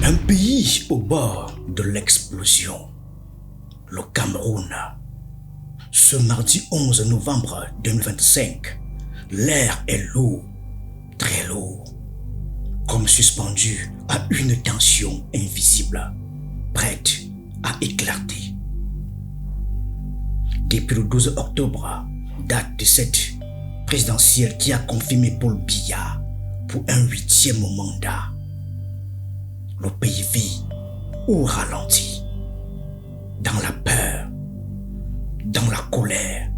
Un pays au bord de l'explosion, le Cameroun. Ce mardi 11 novembre 2025, l'air est lourd, très lourd, comme suspendu à une tension invisible, prête à éclater. Depuis le 12 octobre, date de cette présidentielle qui a confirmé Paul Biya pour un 8e mandat, le pays vit au ralenti, dans la peur, dans la colère,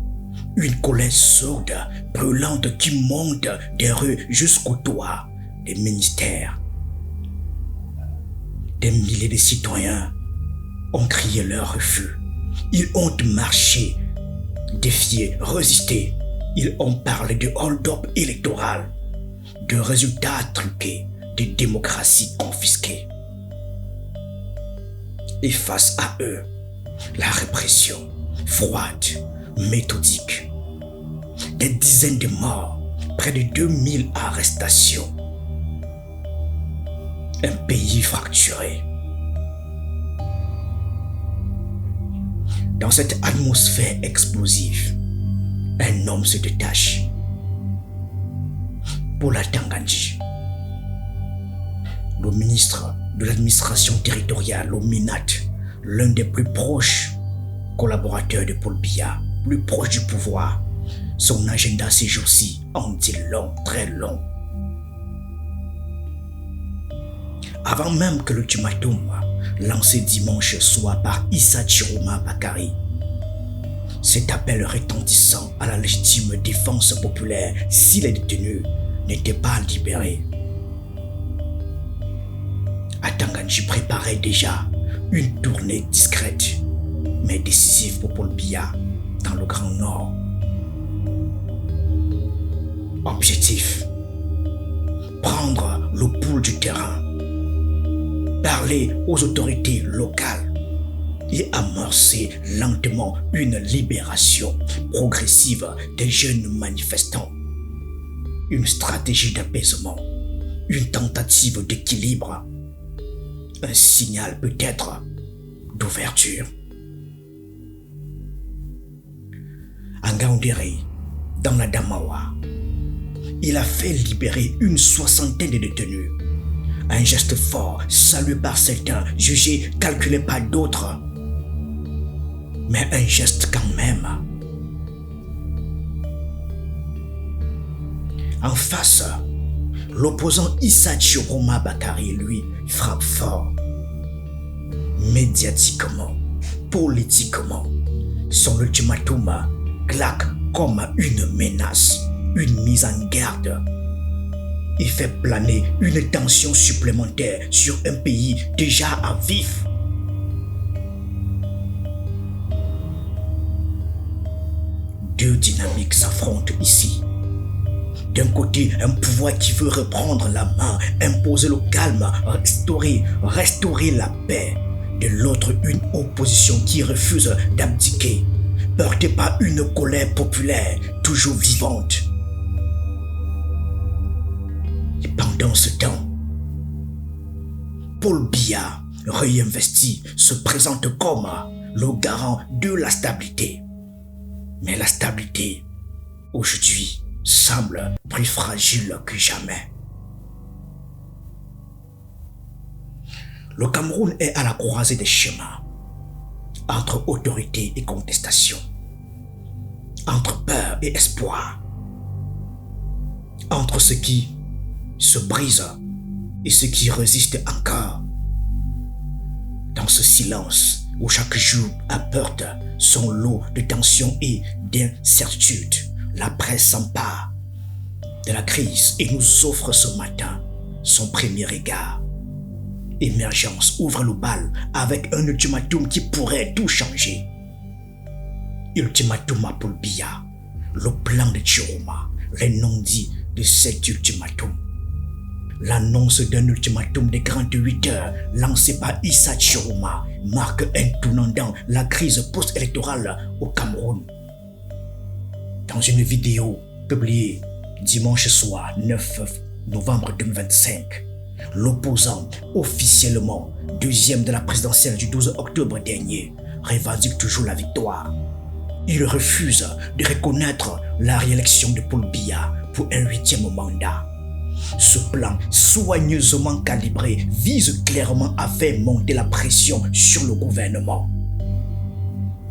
une colère sourde, brûlante qui monte des rues jusqu'au toit des ministères. Des milliers de citoyens ont crié leur refus. Ils ont marché, défié, résisté. Ils ont parlé de hold-up électoral, de résultats truqués, de démocratie confisquée. Et face à eux, la répression, froide, méthodique. Des dizaines de morts, près de 2000 arrestations. Un pays fracturé. Dans cette atmosphère explosive, un homme se détache. Paula Tangandji, le ministre de l'administration territoriale au MINAT, l'un des plus proches collaborateurs de Paul Biya, plus proche du pouvoir. Son agenda ces jours-ci en dit long, très long. Avant même que l'ultimatum lancé dimanche soit par Issa Chiroma Bakary, cet appel retentissant à la légitime défense populaire si les détenus n'étaient pas libérés. Tangandji préparait déjà une tournée discrète mais décisive pour Paul Biya dans le Grand Nord. Objectif: prendre le pouls du terrain, parler aux autorités locales et amorcer lentement une libération progressive des jeunes manifestants. Une stratégie d'apaisement, une tentative d'équilibre, un signal peut-être d'ouverture. À Ngaoundéré, dans la Damawa, il a fait libérer une 60aine de détenus. Un geste fort, salué par certains, jugé, calculé par d'autres. Mais un geste quand même. En face, l'opposant Issa Chiroma Bakary, lui, frappe fort. Médiatiquement, politiquement, son ultimatum claque comme une menace, une mise en garde. Il fait planer une tension supplémentaire sur un pays déjà à vif. Deux dynamiques s'affrontent ici. D'un côté, un pouvoir qui veut reprendre la main, imposer le calme, restaurer la paix. De l'autre, une opposition qui refuse d'abdiquer, portée par une colère populaire toujours vivante. Et pendant ce temps, Paul Biya, réinvesti, se présente comme le garant de la stabilité. Mais la stabilité, aujourd'hui, semble plus fragile que jamais. Le Cameroun est à la croisée des chemins, entre autorité et contestation, entre peur et espoir, entre ce qui se brise et ce qui résiste encore. Dans ce silence où chaque jour apporte son lot de tensions et d'incertitudes, la presse s'empare de la crise et nous offre ce matin son premier regard. Émergence ouvre le bal avec un ultimatum qui pourrait tout changer. Ultimatum à Paul Biya, le plan de Chiroma, les non-dits de cet ultimatum. L'annonce d'un ultimatum de 48 heures lancé par Issa Chiroma marque un tournant dans la crise post-électorale au Cameroun. Dans une vidéo publiée dimanche soir 9 novembre 2025, L'opposant, officiellement deuxième de la présidentielle du 12 octobre dernier, revendique toujours la victoire. Il refuse de reconnaître la réélection de Paul Biya pour un 8e mandat. Ce plan soigneusement calibré vise clairement à faire monter la pression sur le gouvernement.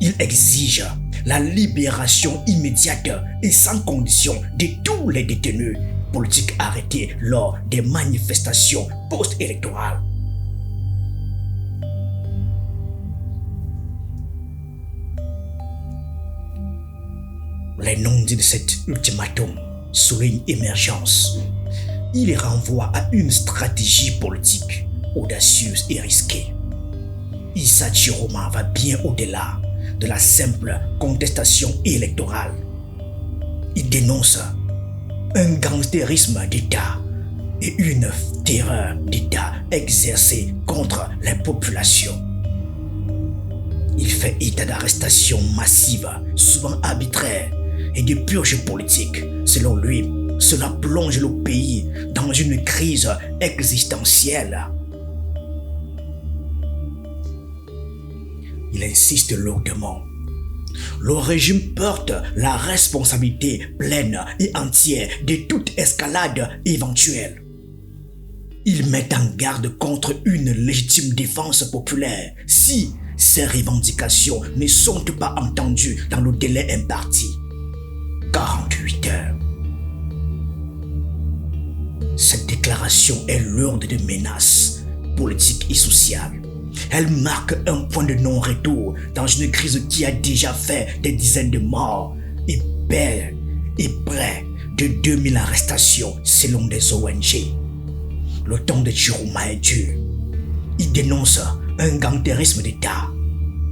Il exige la libération immédiate et sans condition de tous les détenus politiques arrêtés lors des manifestations post-électorales. Les non-dits de cet ultimatum soulignent émergence. Il renvoie à une stratégie politique audacieuse et risquée. Issa Chiroma va bien au-delà de la simple contestation électorale. Il dénonce un gangstérisme d'État et une terreur d'État exercée contre les populations. Il fait état d'arrestations massives, souvent arbitraires, et de purges politiques. Selon lui, cela plonge le pays dans une crise existentielle. Il insiste lourdement. Le régime porte la responsabilité pleine et entière de toute escalade éventuelle. Il met en garde contre une légitime défense populaire si ces revendications ne sont pas entendues dans le délai imparti. 48 heures. Cette déclaration est lourde de menaces politiques et sociales. Elle marque un point de non-retour dans une crise qui a déjà fait des dizaines de morts et près de 2000 arrestations selon des ONG. Le ton de Chiroma est dur. Il dénonce un gangstérisme d'État,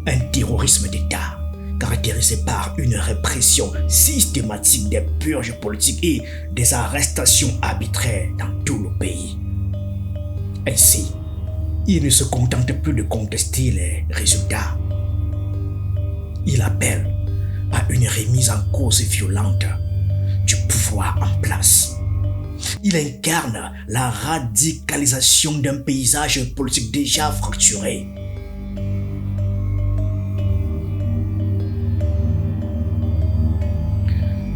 un terrorisme d'État caractérisé par une répression systématique des purges politiques et des arrestations arbitraires dans tout le pays. Ainsi, il ne se contente plus de contester les résultats. Il appelle à une remise en cause violente du pouvoir en place. Il incarne la radicalisation d'un paysage politique déjà fracturé.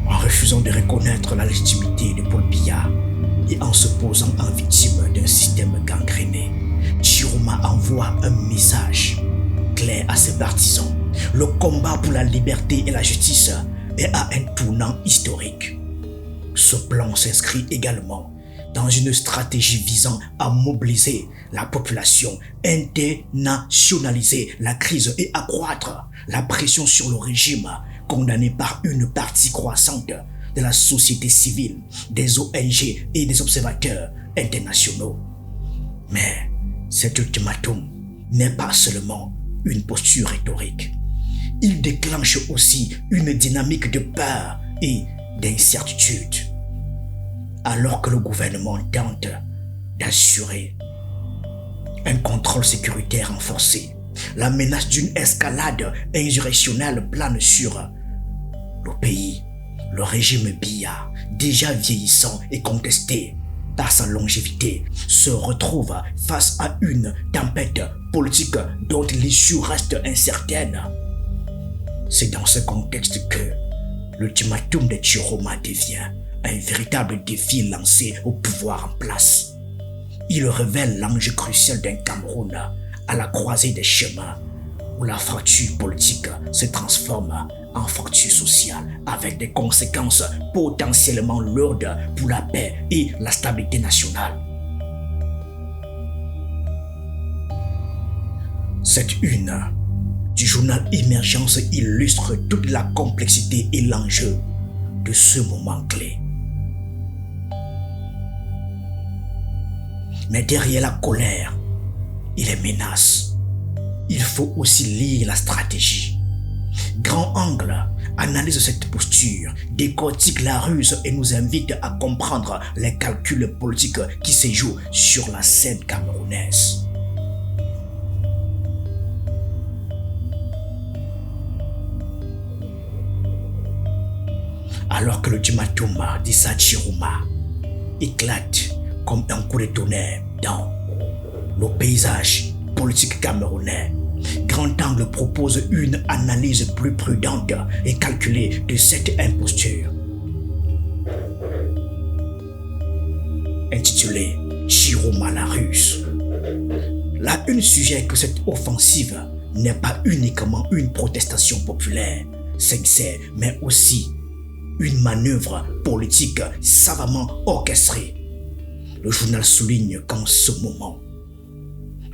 En refusant de reconnaître la légitimité de Paul Biya et en se posant en victime d'un système gangréné, Chiroma envoie un message clair à ses partisans. Le combat pour la liberté et la justice est à un tournant historique. Ce plan s'inscrit également dans une stratégie visant à mobiliser la population, internationaliser la crise et accroître la pression sur le régime condamné par une partie croissante de la société civile, des ONG et des observateurs internationaux. Mais cet ultimatum n'est pas seulement une posture rhétorique. Il déclenche aussi une dynamique de peur et d'incertitude. Alors que le gouvernement tente d'assurer un contrôle sécuritaire renforcé, la menace d'une escalade insurrectionnelle plane sur le pays. Le régime Biya, déjà vieillissant et contesté par sa longévité, se retrouve face à une tempête politique dont l'issue reste incertaine. C'est dans ce contexte que l'ultimatum de Chiroma devient un véritable défi lancé au pouvoir en place. Il révèle l'enjeu crucial d'un Cameroun à la croisée des chemins où la fracture politique se transforme en fracture sociale avec des conséquences potentiellement lourdes pour la paix et la stabilité nationale. Cette une du journal Émergence illustre toute la complexité et l'enjeu de ce moment clé. Mais derrière la colère et les menaces, il faut aussi lire la stratégie. Grand Angle analyse cette posture, décortique la ruse et nous invite à comprendre les calculs politiques qui se jouent sur la scène camerounaise. Alors que l'ultimatum d'Issa Chiroma éclate comme un coup de tonnerre, dans le paysage politique camerounais. Grand Angle propose une analyse plus prudente et calculée de cette imposture. Intitulée Chiroma la Russe. La une suggère que cette offensive n'est pas uniquement une protestation populaire, sincère, mais aussi une manœuvre politique savamment orchestrée. Le journal souligne qu'en ce moment,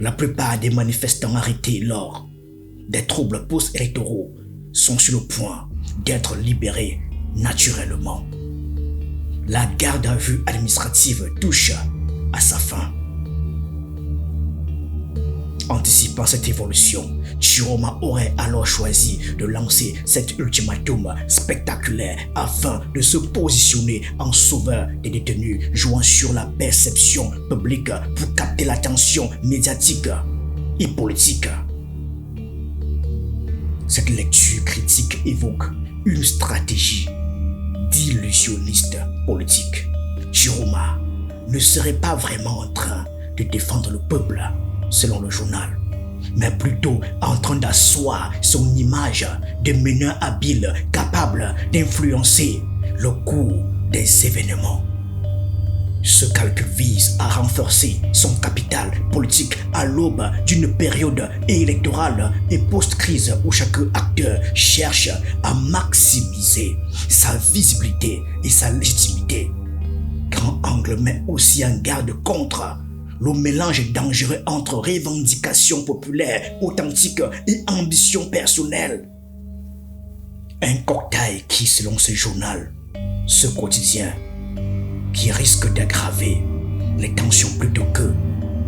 la plupart des manifestants arrêtés lors des troubles post-électoraux sont sur le point d'être libérés naturellement. La garde à vue administrative touche à sa fin. Anticipant cette évolution, Chiroma aurait alors choisi de lancer cet ultimatum spectaculaire afin de se positionner en sauveur des détenus, jouant sur la perception publique pour capter l'attention médiatique et politique. Cette lecture critique évoque une stratégie d'illusionniste politique. Chiroma ne serait pas vraiment en train de défendre le peuple, selon le journal, mais plutôt en train d'asseoir son image de meneur habile capable d'influencer le cours des événements. Ce calcul vise à renforcer son capital politique à l'aube d'une période électorale et post-crise où chaque acteur cherche à maximiser sa visibilité et sa légitimité. Grand Angle met aussi en garde contre le mélange dangereux entre revendications populaires authentiques et ambitions personnelles. Un cocktail qui, selon ce journal, ce quotidien, qui risque d'aggraver les tensions plutôt que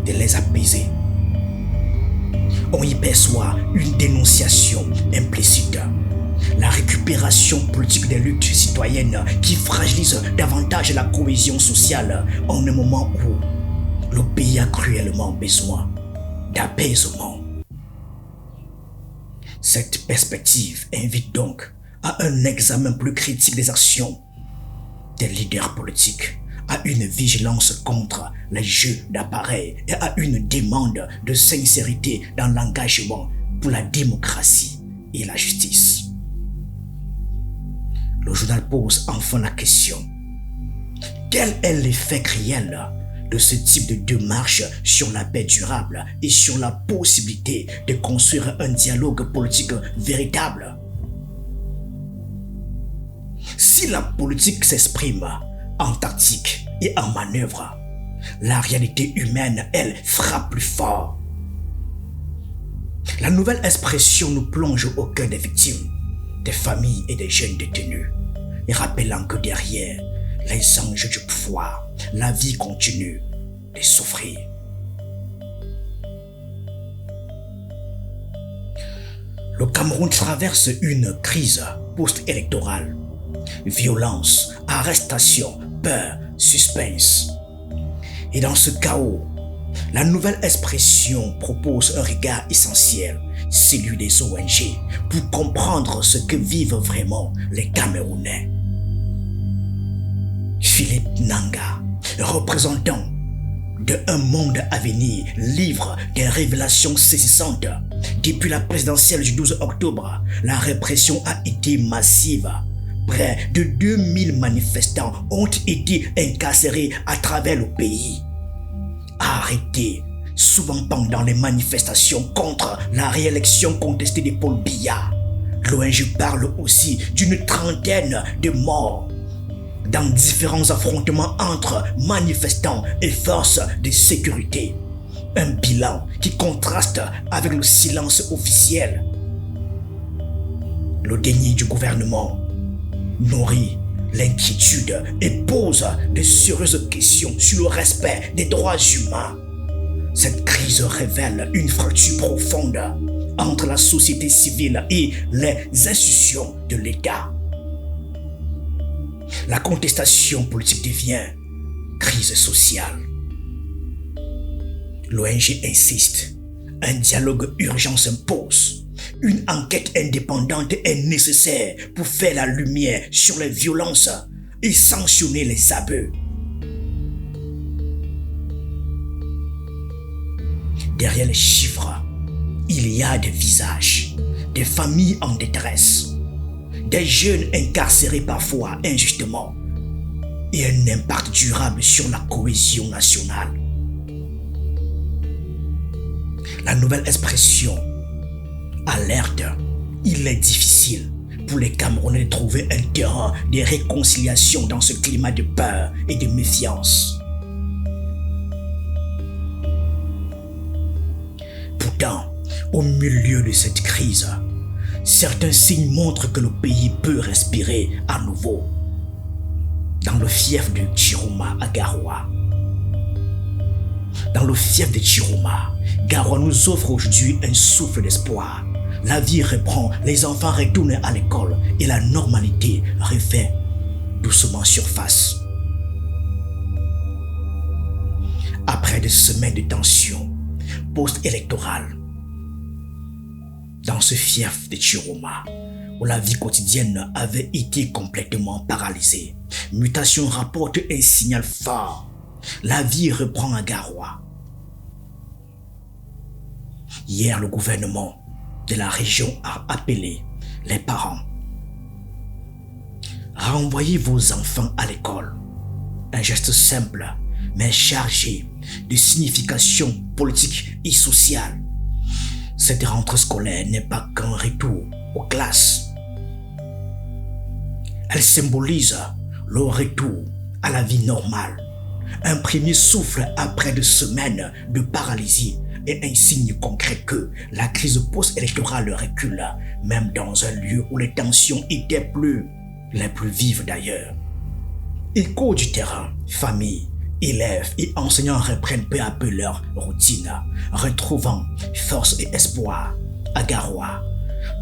de les apaiser. On y perçoit une dénonciation implicite, la récupération politique des luttes citoyennes qui fragilise davantage la cohésion sociale en un moment où le pays a cruellement besoin d'apaisement. Cette perspective invite donc à un examen plus critique des actions des leaders politiques, à une vigilance contre les jeux d'appareil et à une demande de sincérité dans l'engagement pour la démocratie et la justice. Le journal pose enfin la question: quel est l'effet réel de ce type de démarche sur la paix durable et sur la possibilité de construire un dialogue politique véritable? Si la politique s'exprime en tactique et en manœuvre, la réalité humaine, elle, frappe plus fort. La nouvelle expression nous plonge au cœur des victimes, des familles et des jeunes détenus, et rappelant que derrière les enjeux du pouvoir, la vie continue de souffrir. Le Cameroun traverse une crise post-électorale. Violence, arrestation, peur, suspense. Et dans ce chaos, la nouvelle expression propose un regard essentiel, celui des ONG, pour comprendre ce que vivent vraiment les Camerounais. Philippe Nanga, représentant de Un Monde à venir, livre des révélations saisissantes. Depuis la présidentielle du 12 octobre, la répression a été massive. Près de 2000 manifestants ont été incarcérés à travers le pays. Arrêtés, souvent pendant les manifestations contre la réélection contestée de Paul Biya. L'ONG parle aussi d'une trentaine de morts dans différents affrontements entre manifestants et forces de sécurité. Un bilan qui contraste avec le silence officiel. Le déni du gouvernement nourrit l'inquiétude et pose de sérieuses questions sur le respect des droits humains. Cette crise révèle une fracture profonde entre la société civile et les institutions de l'État. La contestation politique devient crise sociale. L'ONG insiste, un dialogue urgent s'impose. Une enquête indépendante est nécessaire pour faire la lumière sur les violences et sanctionner les abus. Derrière les chiffres, il y a des visages, des familles en détresse, des jeunes incarcérés parfois injustement et un impact durable sur la cohésion nationale. La nouvelle expression alerte, il est difficile pour les Camerounais de trouver un terrain de réconciliation dans ce climat de peur et de méfiance. Pourtant, au milieu de cette crise, certains signes montrent que le pays peut respirer à nouveau. Dans le fief de Chiroma à Garoua. Dans le fief de Chiroma, Garoua nous offre aujourd'hui un souffle d'espoir. La vie reprend, les enfants retournent à l'école et la normalité refait doucement surface. Après des semaines de tension post-électorale, dans ce fief de Chiroma, où la vie quotidienne avait été complètement paralysée, Mutation rapporte un signal fort. La vie reprend à Garoua. Hier, le gouvernement de la région a appelé les parents. Renvoyez vos enfants à l'école. Un geste simple, mais chargé de signification politique et sociale. Cette rentrée scolaire n'est pas qu'un retour aux classes. Elle symbolise le retour à la vie normale. Un premier souffle après des semaines de paralysie et un signe concret que la crise post-électorale recule, même dans un lieu où les tensions étaient les plus vives d'ailleurs. Écho du terrain, familles, élèves et enseignants reprennent peu à peu leur routine, retrouvant force et espoir. À Garoua,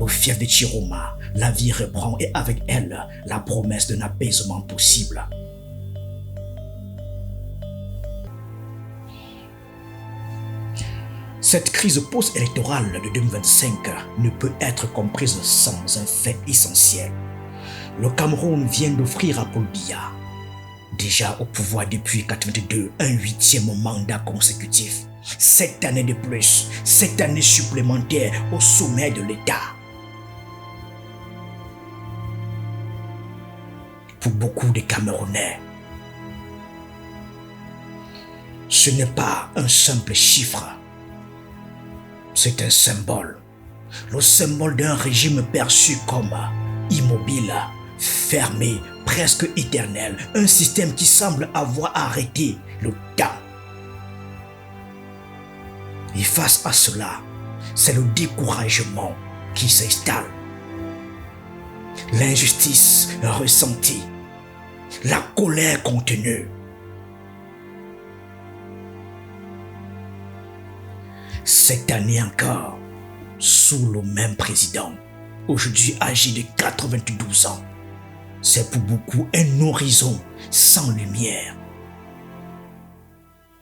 le fief de Chiroma, la vie reprend et avec elle, la promesse d'un apaisement possible. Cette crise post-électorale de 2025 ne peut être comprise sans un fait essentiel. Le Cameroun vient d'offrir à Paul Biya, déjà au pouvoir depuis 1982, un 8e mandat consécutif. 7 années de plus, 7 années supplémentaires au sommet de l'État. Pour beaucoup de Camerounais, ce n'est pas un simple chiffre. C'est un symbole. Le symbole d'un régime perçu comme immobile, fermé, presque éternel. Un système qui semble avoir arrêté le temps. Et face à cela, c'est le découragement qui s'installe. L'injustice ressentie. La colère contenue. Cette année encore, sous le même président, aujourd'hui âgé de 92 ans, c'est pour beaucoup un horizon sans lumière.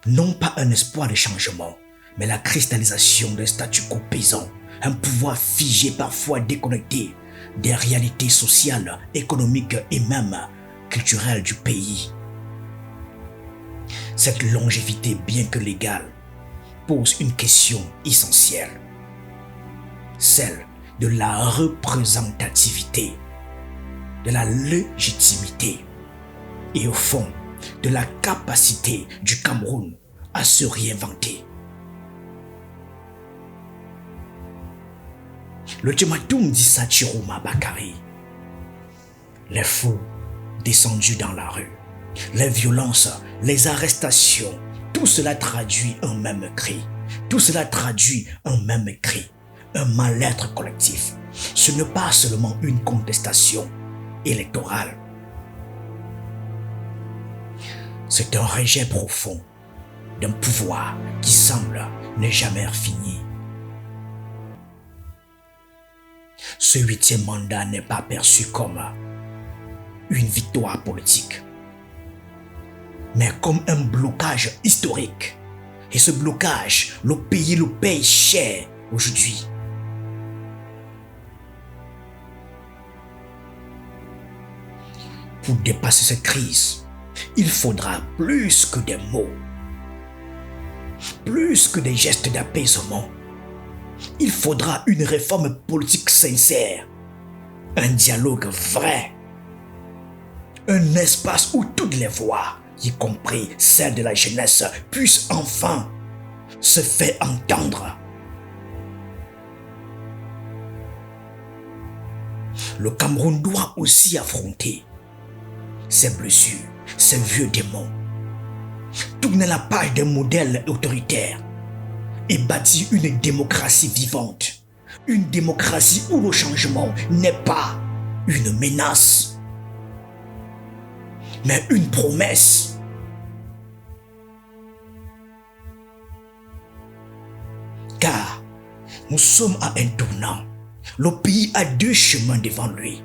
Non pas un espoir de changement, mais la cristallisation d'un statu quo pesant, un pouvoir figé parfois déconnecté des réalités sociales, économiques et même culturelles du pays. Cette longévité, bien que légale, pose une question essentielle, celle de la représentativité, de la légitimité et au fond de la capacité du Cameroun à se réinventer. Le ultimatum d'Issa Chiroma Bakary, les fous descendus dans la rue, les violences, les arrestations, tout cela traduit un même cri. Tout cela traduit un même cri, un mal-être collectif. Ce n'est pas seulement une contestation électorale. C'est un rejet profond d'un pouvoir qui semble ne jamais finir. Ce 8e mandat n'est pas perçu comme une victoire politique, mais comme un blocage historique. Et ce blocage, le pays le paye cher aujourd'hui. Pour dépasser cette crise, il faudra plus que des mots. Plus que des gestes d'apaisement, il faudra une réforme politique sincère, un dialogue vrai, un espace où toutes les voix, y compris celle de la jeunesse, puissent enfin se faire entendre. Le Cameroun doit aussi affronter ses blessures, ses vieux démons, tourner la page d'un modèle autoritaire et bâtir une démocratie vivante. Une démocratie où le changement n'est pas une menace, mais une promesse. Car nous sommes à un tournant. Le pays a deux chemins devant lui.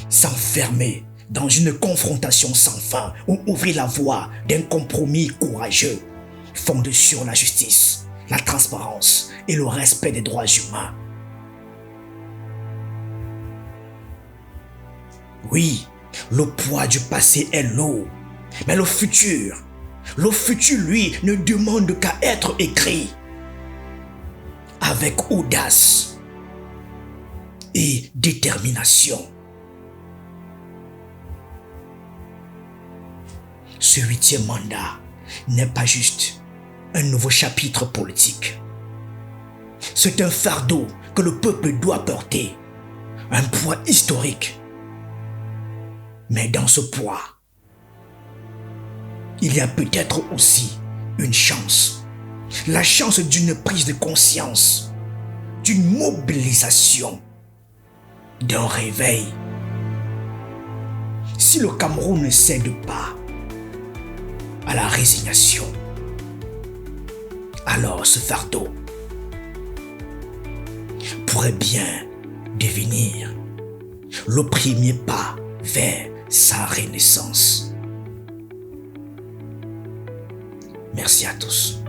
S'enfermer dans une confrontation sans fin ou ouvrir la voie d'un compromis courageux fondé sur la justice, la transparence et le respect des droits humains. Oui, le poids du passé est lourd, mais le futur, lui, ne demande qu'à être écrit avec audace et détermination. Ce 8e mandat n'est pas juste un nouveau chapitre politique. C'est un fardeau que le peuple doit porter, un poids historique. Mais dans ce poids, il y a peut-être aussi une chance. La chance d'une prise de conscience, d'une mobilisation, d'un réveil. Si le Cameroun ne cède pas à la résignation, alors ce fardeau pourrait bien devenir le premier pas vers sa renaissance. Merci à tous.